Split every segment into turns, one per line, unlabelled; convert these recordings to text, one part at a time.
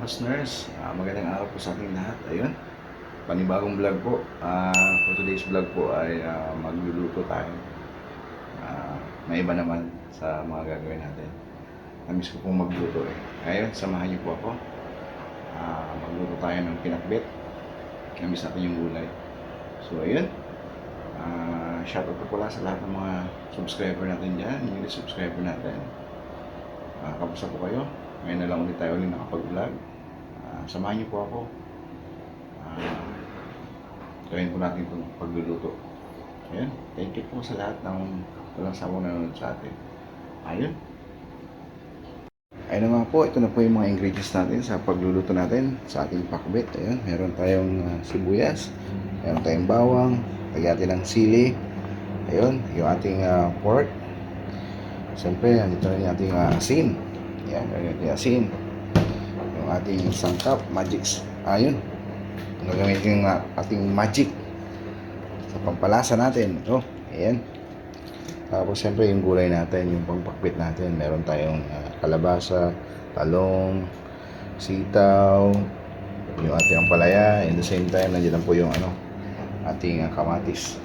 Karabas Nurse, magandang araw po sa ating lahat. Ayun, panibagong vlog po. For today's vlog po ay magluluto tayo. May iba naman sa mga gagawin natin. Namiss ko pong magluto eh. Ayun, samahan niyo po ako. Magluto tayo ng pinakbet. Namiss natin yung gulay. So ayun, shoutout po pala sa lahat ng mga subscriber natin dyan, yung subscriber natin. Kamusta po kayo? Ngayon na lang ulit tayo nakapag-vlog. Samahan niyo po ako. Gawin po natin itong pagluluto. Ayan. Thank you po sa lahat ng walang sawang nanonood sa atin. Ayun. Ayun na nga po. Ito na po yung mga ingredients natin sa pagluluto natin sa ating pakbet. Ayan. Meron tayong sibuyas. Meron tayong bawang. Lagyan natin ng sili. Ayun. Yung ating pork. Siyempre, andito na yung ating asin. Yan, yung asin. Yung ating sangkap, magics. Ayun. Gagamitin yung ating magic sa pampalasa natin. Ito, ayan. Tapos, siyempre, yung gulay natin, yung pangpakbit natin. Meron tayong kalabasa, talong, sitaw, yung ating ampalaya. In the same time, nandiyan po yung ating kamatis.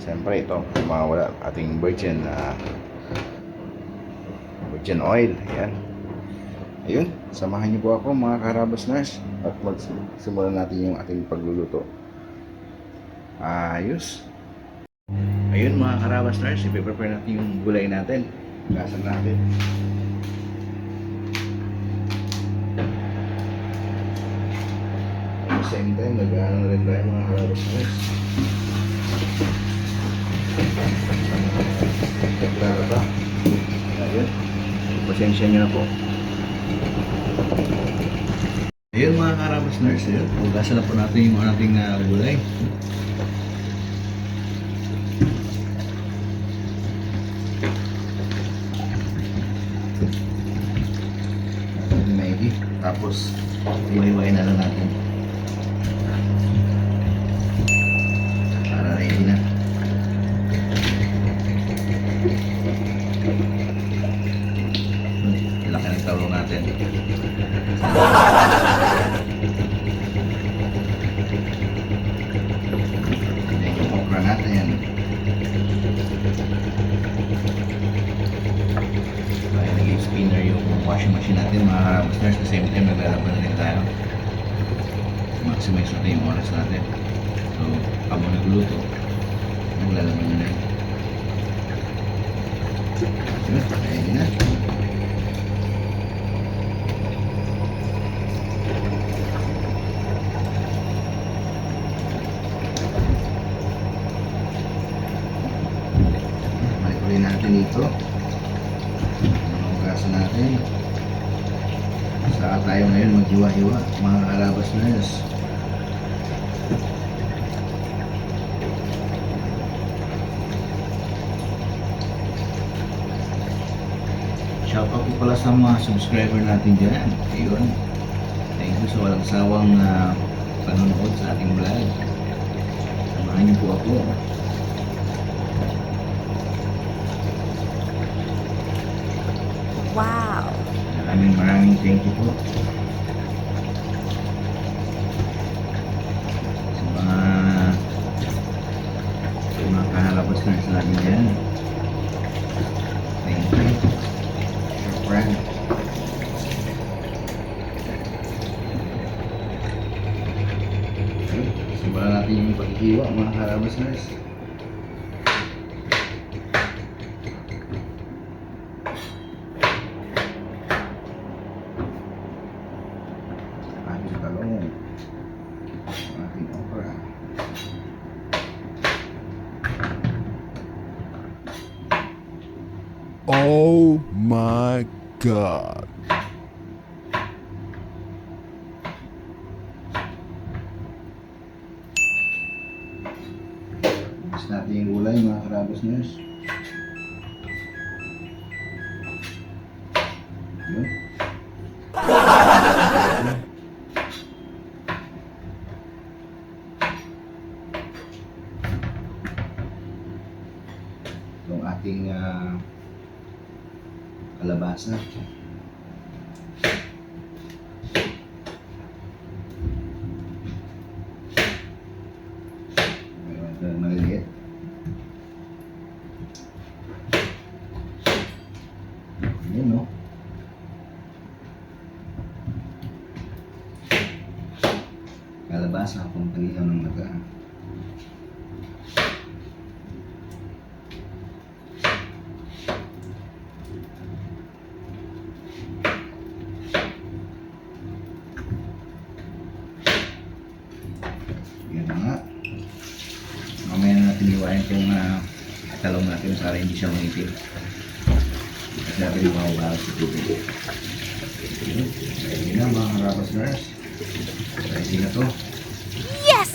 Siyempre, ito, mawala ating virgin oil. Ayan. Ayun, samahan niyo po ako mga Karabas Nurse at magsimulan natin yung ating pagluluto. Ayos. Ayun mga Karabas Nurse, i-prepare natin yung gulay natin. Gasan natin. At the same time, nag-ano rin tayo mga Karabas Nurse. Naglalaba. Ayun. Pasensya nyo na po. Ayun mga Karabas Nurse, hugasan na po natin yung ating gulay. Maigi. Tapos iwain na lang natin para ready na. Laki ng tawlo natin. Ayan yung okra natin. Kaya naging spinner yung washing machine natin mga Karabas Nurse. At the same time naglalaban na rin tayo. Maximize natin yung oras natin. So habang nagluto, naglalaban na rin. Ayan na. Malikurin natin ito. Hugasan natin. Saka tayo ngayon maghiwa-hiwa mga Karabas Nurse. Shoutout po pala sa mga subscriber natin dyan. Ayun. Thank you sa walang sawang panonood sa ating vlog. Samahan niyo po ako.
Wow!
Maraming thank you po. Sa mga Karabas Nurse natin dyan. Thank you. Friend. Simulan natin yung paghihiwa mga Karabas Nurse. Ating talong, ating okra.
Oh my God.
Mix natin yung gulay mga Karabas Nurse. Yun. Itong ating kalabasa. talong natin para hindi siya mangitim. Kasi natin yung mahugahan sa tubig. Ready na mga karabas nurse. Ready na to.
Yes!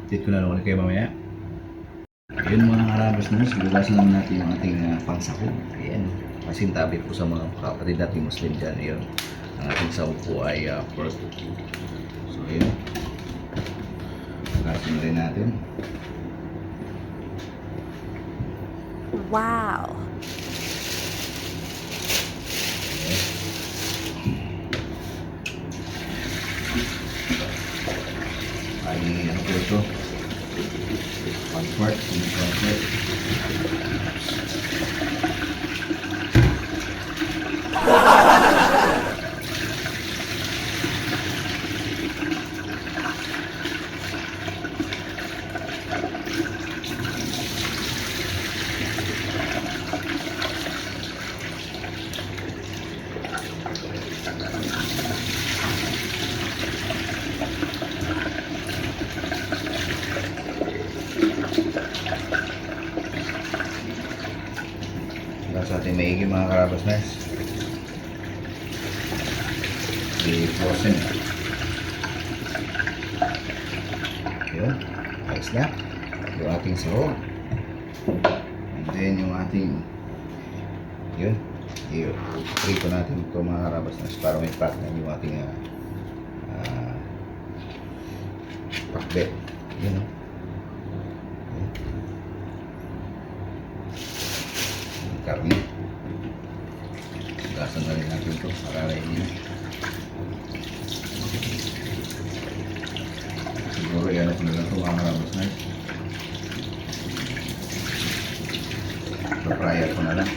Update ko na lang ulit kayo mamaya. Ayun mga karabas nurse, bukasan naman natin yung ating pangsako. Ayan. Masintabi po sa mga kapatid natin Muslim dyan. Ayun. Ang ating sahog po ay pork. So ayun. Bukasan na rin natin.
Wow!
Ay, ano po ito? 1/4, 1/4. Sa ating maigi mga karabas nurse. I-frozen. Yun. Ayos na. Yung ating sahog. And then yung ating yun. I-prito natin ito mga karabas nurse para may partner yung ating pakbet. Yun o. Karne. Gasan na rin natin ito para rin. Siguro yan ako na lang ito mga karabas na. Paprayar ko na lang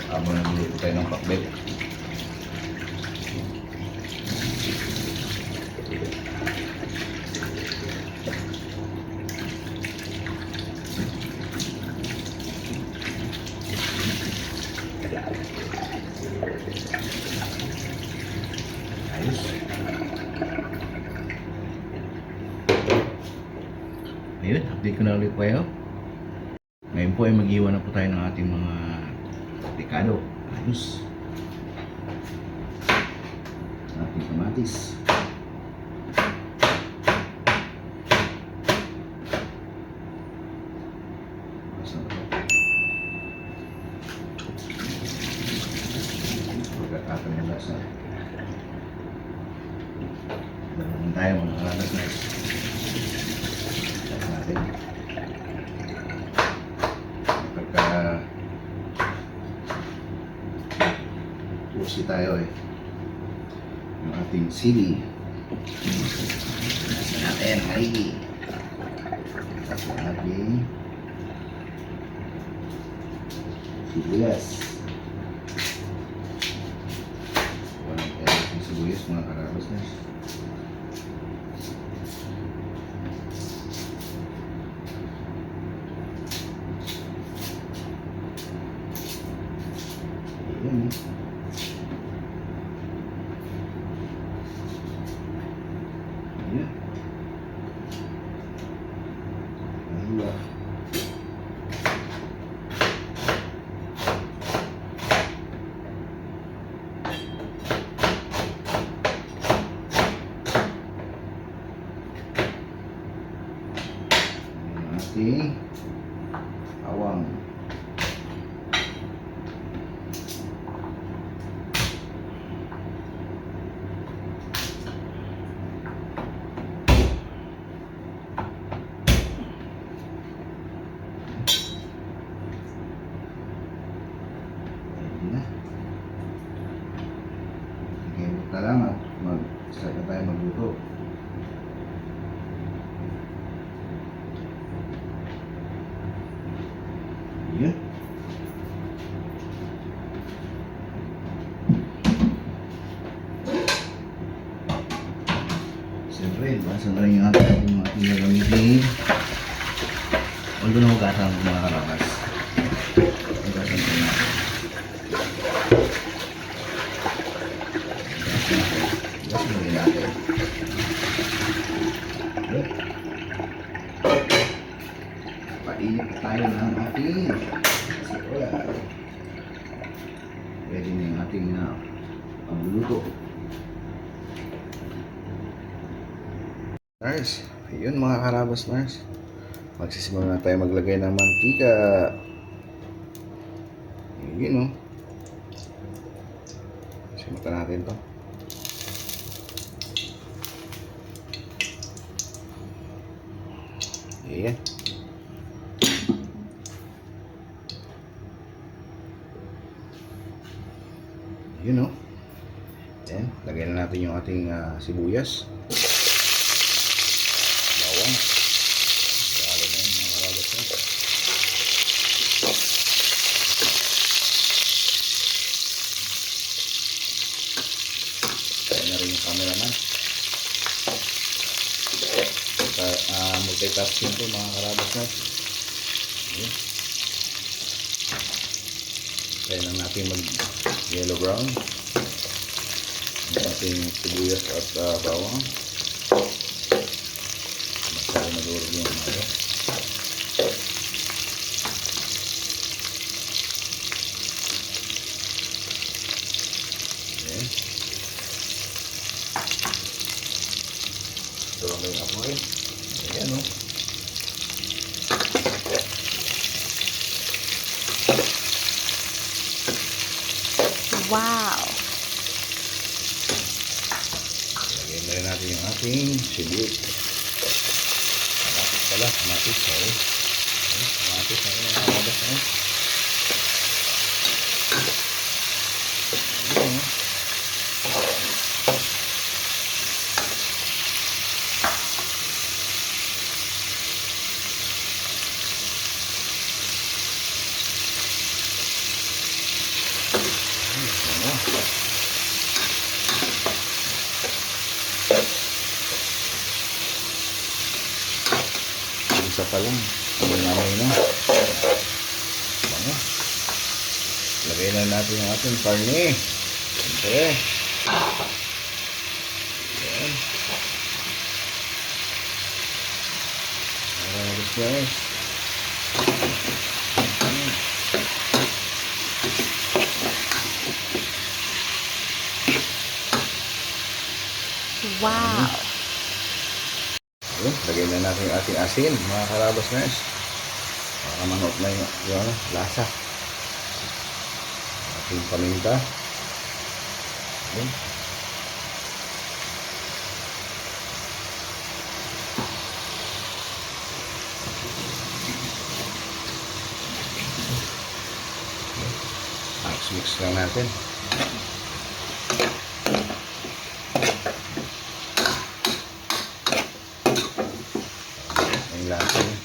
habang nagluluto tayo ng pakbet. Ayos. Ayun, update ko na ulit po kayo. Ngayon po ay mag-iwan na po tayo ng ating mga dekado. Ayos. Ating kamatis. Pagkakatan ng lasa. Dalaman tayo mga karabas na natin. Pagka usi tayo yung ating sili. Nasa natin, maigi. Tapos yung ating sibuyas. Walang tayo yung sibuyas mga karabas na. Ayan. Ayan. Ayan. Ating awang. Na. Okay, buta lang at mag-start na tayo magluto. Yun. Siyempre, basa na rin yung ating mga gagamitin. Although na hugasan ng mga karabas. Hugasan ko natin. Tapos muli natin. Okay. Painit tayo ng ating sikola. Pwede na yung ating pagluluto. Nars, ayun mga karabas Nars. Magsisimula na tayo maglagay ng mantika. Yun o. Simutan natin to. Ayan. Yun o. Ayan. Lagay na natin yung ating sibuyas. Bawang. Lalo na yun mga karabas na. Kaya na rin yung cameraman. Multitasking to mga karabas na. Ayan. Kaya na natin mag yellow brown ang ating sibuyas at bawang. Masyari madurog yung mga. Ayan. Ito lang yung apoy. Ayan o.
Wow!
Lagyan na rin natin yung ating sibuyas. Kamatis pala. Kamatis. Sorry. Kamatis na rin ang karabas na. Ayan o. Isa pa lang. Amoy na. Bango. Lagay na natin yung ating karne. Siyempre. Ayan. Marabas guys.
Wow!
Ayan. Lagay na natin yung ating asin. Mga karabas guys. Para manok na yung lasa. Ating paminta. Ayan. Mix lang natin. Ang lasa niya.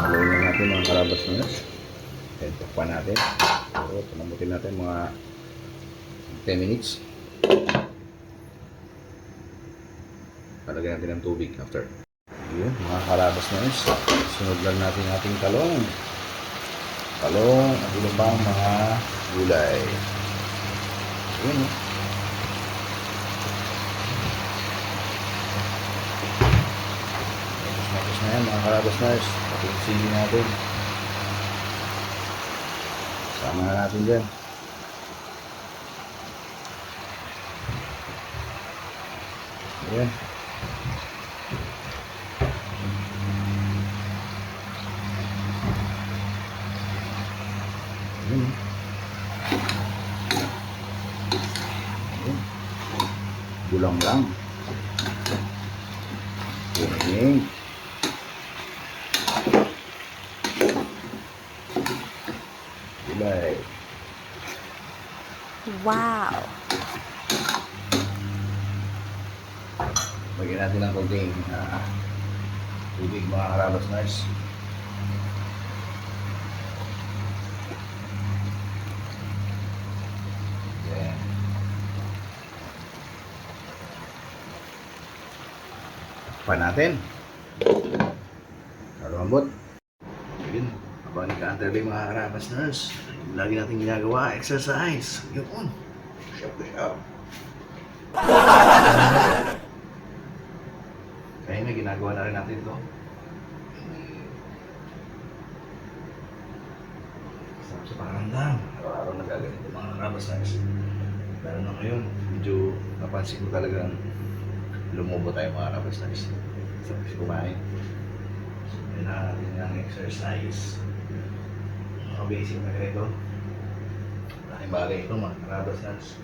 Haluin na natin mga karabas na yun. Then, takpan natin. So, panamutin natin mga 10 minutes. Palagyan natin ng tubig after. Yun, mga karabas na yun. Sunod lang natin ating talong. Talong at iba pang mga gulay. Yun, no? Tapos na yan, mga karabas na yun. Pati sili natin. Sama na natin dyan. Ayan. Ayan. Ayan. Gulang lang. Ayan. Gulay.
Wow!
Lagyan natin ng konting tubig mga karabas nice. Ayan. Takpan natin. Kalambot. Yun. Habang nag-underlay mga karabas nurse, lagi natin ginagawa, exercise. Yun. Push up. Kaya na, ginagawa na rin natin ito. Sarap sa pakiramdam. Araw-araw nagaganito mga karabas nurse. Lalo na ngayon, medyo napansin ko talagang lumubo tayo mga karabas nurse. Sarap kasi kumain. So, kailangan natin ng exercise. Mga basic na ganito. Malaking bagay ito mga karabas nurse.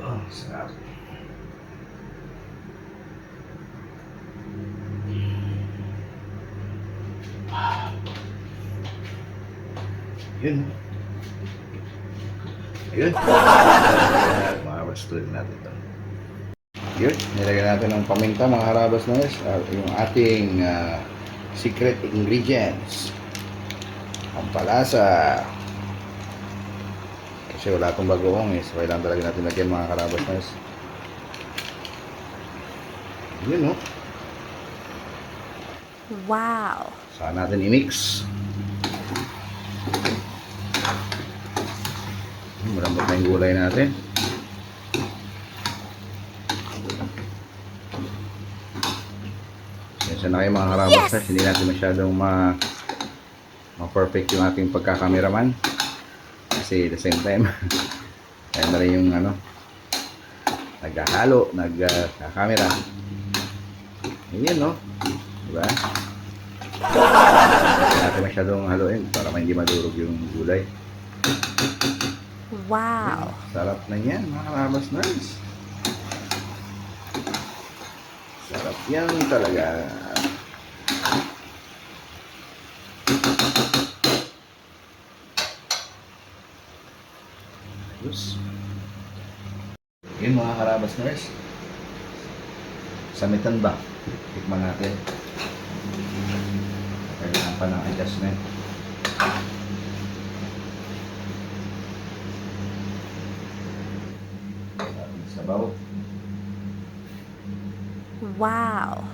Oh, sarap. Yun. Ayun. Mga harabas tuloy natin ito. Yun. Nilagyan natin ng paminta mga harabas na guys. Yung ating secret ingredients. Pampalasa. Kasi wala itong bagoong eh. So kailangan talaga natin lagyan mga harabas na guys. Yun no.
Wow!
Saan natin i-mix. Malambot na yung gulay natin. Yan na kayo mga karabas. Yes! Hindi natin masyadong ma-perfect yung ating pagkakameraman. Kasi the same time, kaya na rin yung naghahalo, nagkakamera. Ayan no. Diba? Hindi natin masyadong haluin para hindi madurog yung gulay.
Wow!
Sarap na yan mga karabas nurse. Sarap yan talaga. Ayos. Yun mga karabas nurse. Samitan ba? Tikman natin. Kailangan pa ng adjustment. Sabaw.
Wow!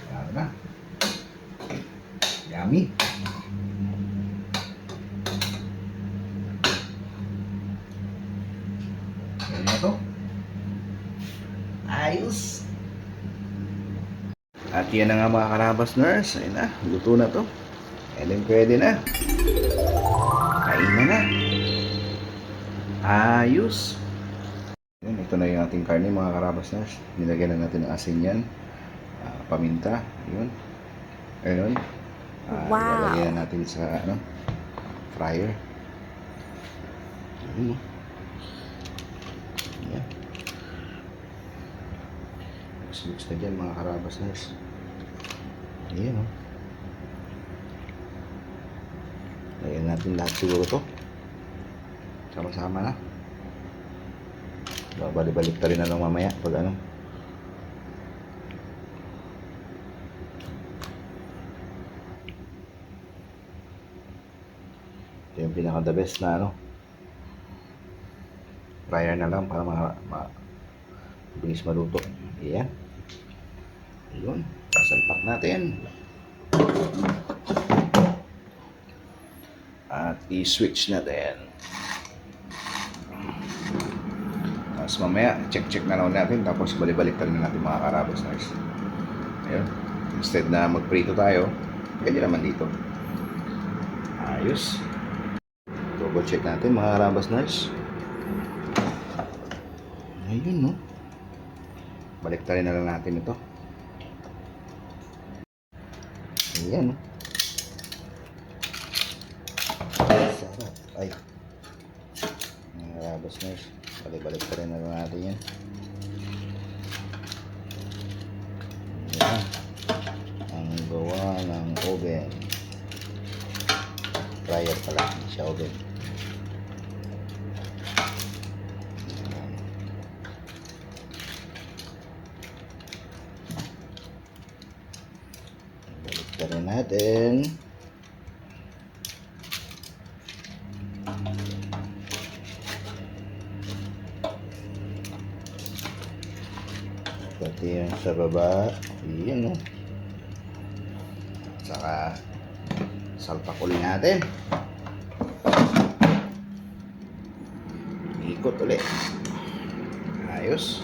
Claro na. Yummy. Ganyan na to. Ayos. At yan na nga mga karabas nurse. Ayun na. Luto na to. And then pwede na. Kain na. Ayos. Yun, ito na yung ating karne mga karabas nurse. Nilagyan na natin ng asin yan. Paminta. Yun. Ayun.
Wow.
Ilalagay na natin sa fryer. Yun. Yan. Mix na dyan mga karabas nurse. Ayan o. Lagyan natin lahat siguro to. Sama-sama na. Babalik-balik ta rin na lang mamaya pag Ito yung pinaka the best na fryer na lang para mabilis maluto. Ayan. Ayun. Salpak natin. At i-switch natin. Tapos mamaya, check na lang natin. Tapos balik-balik na natin mga karabas nurse. Ayun. Instead na magprito tayo, pwede naman dito. Ayos. Double check natin mga karabas nurse. Ayun no. Balik na lang natin ito. Ayan. Sarap. Ay. Mga karabas nurse. Balik-balik pa rin na lang natin yan. Ayan. Ang gawa ng oven. Fryer pala. Hindi siya oven. Balik pa rin natin. sa baba. Yan, no? Saka, salpak uli natin. Ikot ulit. Ayos.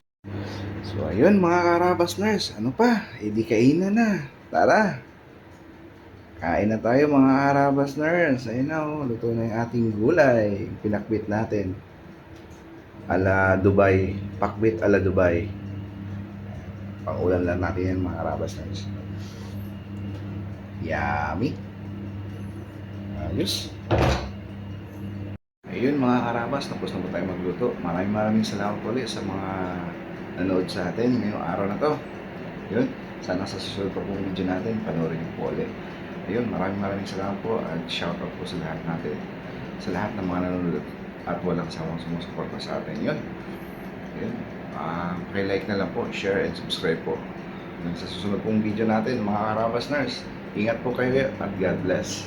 So, ayun mga karabasners. Ano pa? Di kainan na. Tara. Kain na tayo mga karabasners. Ayun na, oh. Luto na yung ating gulay. Pinakbit natin. Ala Dubai. Pakbit ala Dubai. Pangulam lang natin yan mga karabasners. Yummy. Ayos. Ayun mga karabas, tapos na po tayo magluto. Maraming salamat ulit sa mga nanood sa atin ngayong araw na to. Yun, sana sa susunod pa pong video natin, panoorin niyo po ulit. Ayun, maraming salamat po at shoutout po sa lahat natin. Sa lahat ng mga nanonood at walang sawang sumusuporta sa atin. Yun. Ayun. Like na lang po, share and subscribe po. Sa susunod pong video natin, mga karabas nurse, ingat po kayo at God bless.